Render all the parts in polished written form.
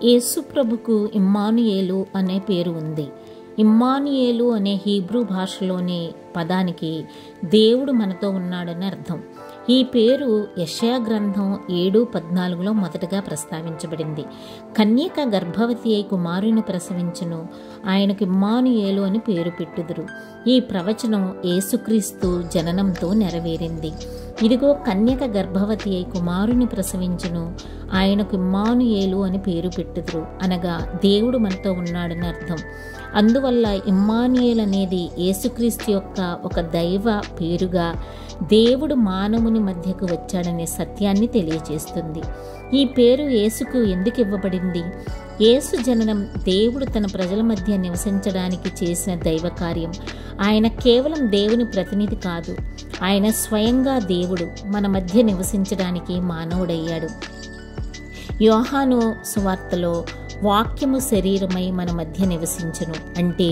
యేసు ప్రభుకు ఇమ్మానుయేలు అనే పేరు ఉంది. ఇమ్మానుయేలు అనే హీబ్రూ భాషలోని పదానికి దేవుడు మనతో ఉన్నాడని అర్థం. ఈ పేరు యెషయా గ్రంథం 7:14లో మొదటగా ప్రస్తావించబడింది. కన్యక గర్భవతి అయి కుమారుని ప్రసవించును, ఆయనకు ఇమ్మానుయేలు అని పేరు పెట్టుదురు. ఈ ప్రవచనం యేసుక్రీస్తు జననంతో నెరవేరింది. ఇదిగో కన్యక గర్భవతి అయి కుమారుని ప్రసవించును, ఆయనకు ఇమ్మానుయేలు అని పేరు పెట్టుదురు అనగా దేవుడు మనతో ఉన్నాడని అర్థం. అందువల్ల ఇమ్మానుయేల్ అనేది యేసుక్రీస్తు యొక్క ఒక దైవ పేరుగా దేవుడు మానవుని మధ్యకు వచ్చాడనే సత్యాన్ని తెలియజేస్తుంది. ఈ పేరు యేసుకు ఎందుకు ఇవ్వబడింది? యేసు జననం దేవుడు తన ప్రజల మధ్య నివసించడానికి చేసిన దైవ కార్యం. ఆయన కేవలం దేవుని ప్రతినిధి కాదు, ఆయన స్వయంగా దేవుడు మన మధ్య నివసించడానికి మానవుడయ్యాడు. యోహాను సువార్తలో వాక్యము శరీరమై మన మధ్య నివసించును అంటే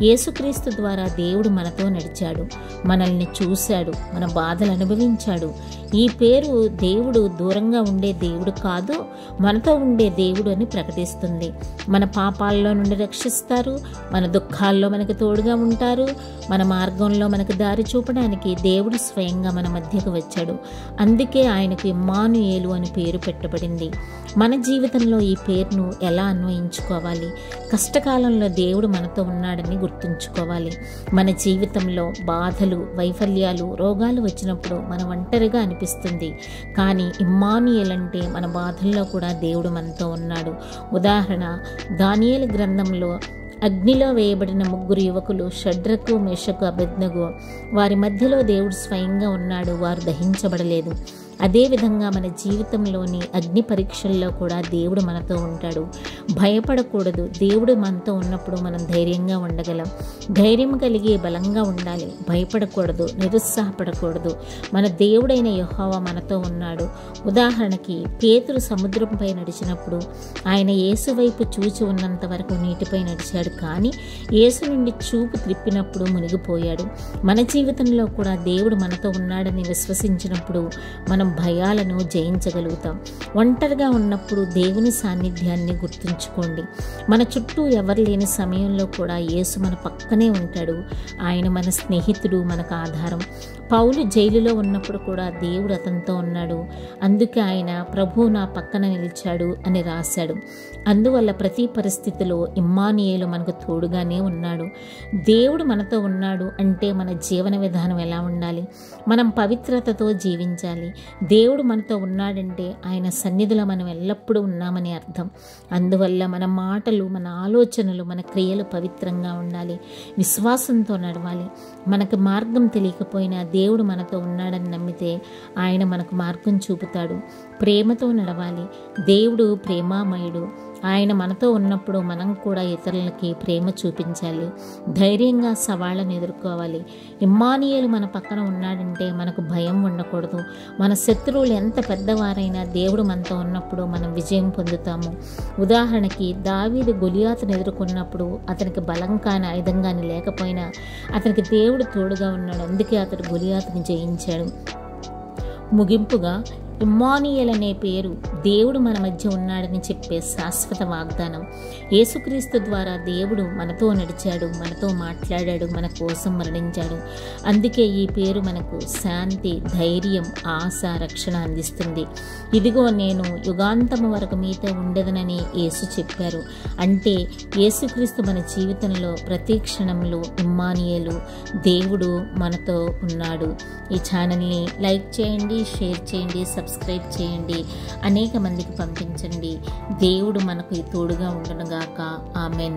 యేసుక్రీస్తు ద్వారా దేవుడు మనతో నడిచాడు, మనల్ని చూశాడు, మన బాధలు అనుభవించాడు. ఈ పేరు దేవుడు దూరంగా ఉండే దేవుడు కాదు, మనతో ఉండే దేవుడు అని ప్రకటిస్తుంది. మన పాపాల్లో నుండి రక్షిస్తారు, మన దుఃఖాల్లో మనకు తోడుగా ఉంటారు, మన మార్గంలో మనకు దారి చూపడానికి దేవుడు స్వయంగా మన మధ్యకు వచ్చాడు. అందుకే ఆయనకు ఇమ్మానుయేలు అని పేరు పెట్టబడింది. మన జీవితంలో ఈ పేరును ఎలా అన్వయించుకోవాలి? కష్టకాలంలో దేవుడు మనతో ఉన్నాడని గుర్తుంచుకోవాలి. మన జీవితంలో బాధలు, వైఫల్యాలు, రోగాలు వచ్చినప్పుడు మనం ఒంటరిగా అనిపిస్తుంది. కానీ ఇమ్మానుయేల్ అంటే మన బాధల్లో కూడా దేవుడు మనతో ఉన్నాడు. ఉదాహరణ, దానియేలు గ్రంథంలో అగ్నిలో వేయబడిన 3 యువకులు షడ్రకు, మేషకు, అబేద్నెగో, వారి మధ్యలో దేవుడు స్వయంగా ఉన్నాడు, వారు దహించబడలేదు. అదేవిధంగా మన జీవితంలోని అగ్ని పరీక్షల్లో కూడా దేవుడు మనతో ఉంటాడు. భయపడకూడదు. దేవుడు మనతో ఉన్నప్పుడు మనం ధైర్యంగా ఉండగలం. ధైర్యం కలిగి బలంగా ఉండాలి. భయపడకూడదు, నిరుత్సాహపడకూడదు. మన దేవుడైన యెహోవా మనతో ఉన్నాడు. ఉదాహరణకి పేతురు సముద్రంపై నడిచినప్పుడు ఆయన యేసు వైపు చూచి ఉన్నంత వరకు నీటిపై నడిచాడు, కానీ యేసు నుండి చూపు త్రిప్పినప్పుడు మునిగిపోయాడు. మన జీవితంలో కూడా దేవుడు మనతో ఉన్నాడని విశ్వసించినప్పుడు మనం భయాలను జయించగలుగుతాం. ఒంటరిగా ఉన్నప్పుడు దేవుని సాన్నిధ్యాన్ని గుర్తుంచుకోండి. మన చుట్టూ ఎవరు లేని సమయంలో కూడా యేసు మన పక్కనే ఉంటాడు. ఆయన మన స్నేహితుడు, మనకు ఆధారం. పౌలు జైలులో ఉన్నప్పుడు కూడా దేవుడు అతనితో ఉన్నాడు. అందుకే ఆయన ప్రభువు నా పక్కన నిలిచాడు అని రాశాడు. అందువల్ల ప్రతి పరిస్థితిలో ఇమ్మానుయేలు మనకు తోడుగానే ఉన్నాడు. దేవుడు మనతో ఉన్నాడు అంటే మన జీవన విధానం ఎలా ఉండాలి? మనం పవిత్రతతో జీవించాలి. దేవుడు మనతో ఉన్నాడంటే ఆయన సన్నిధిలో మనం ఎల్లప్పుడూ ఉన్నామని అర్థం. అందువల్ల మన మాటలు, మన ఆలోచనలు, మన క్రియలు పవిత్రంగా ఉండాలి. విశ్వాసంతో నడవాలి. మనకు మార్గం తెలియకపోయినా దేవుడు మనతో ఉన్నాడని నమ్మితే ఆయన మనకు మార్గం చూపుతాడు. ప్రేమతో నడవాలి. దేవుడు ప్రేమామయుడు. ఆయన మనతో ఉన్నప్పుడు మనం కూడా ఇతరులకి ప్రేమ చూపించాలి. ధైర్యంగా సవాళ్ళను ఎదుర్కోవాలి. ఇమ్మానుయేలు మన పక్కన ఉన్నాడంటే మనకు భయం ఉండకూడదు. మన శత్రువులు ఎంత పెద్దవారైనా దేవుడు మనతో ఉన్నప్పుడు మనం విజయం పొందుతాము. ఉదాహరణకి దావీదు గొలియాతును ఎదుర్కొన్నప్పుడు అతనికి బలం కాని, ఆయుధం కానీ లేకపోయినా అతనికి దేవుడు తోడుగా ఉన్నాడు. అందుకే అతడు గొలియాతుని జయించాడు. ముగింపుగా, ఇమ్మానుయేల్ అనే పేరు దేవుడు మన మధ్య ఉన్నాడని చెప్పే శాశ్వత వాగ్దానం. యేసుక్రీస్తు ద్వారా దేవుడు మనతో నడిచాడు, మనతో మాట్లాడాడు, మన కోసం మరణించాడు. అందుకే ఈ పేరు మనకు శాంతి, ధైర్యం, ఆశ, రక్షణ అందిస్తుంది. ఇదిగో నేను యుగాంతము వరకు మీతో ఉండేదనని యేసు చెప్పారు. అంటే యేసుక్రీస్తు మన జీవితంలో ప్రతి క్షణంలో ఇమ్మానుయేలు, దేవుడు మనతో ఉన్నాడు. ఈ ఛానల్ని లైక్ చేయండి, షేర్ చేయండి, సబ్స్క్రైబ్ చేయండి, అనేక మందికి పంపించండి. దేవుడు మనకు తోడుగా ఉండునుగాక. ఆమెన్.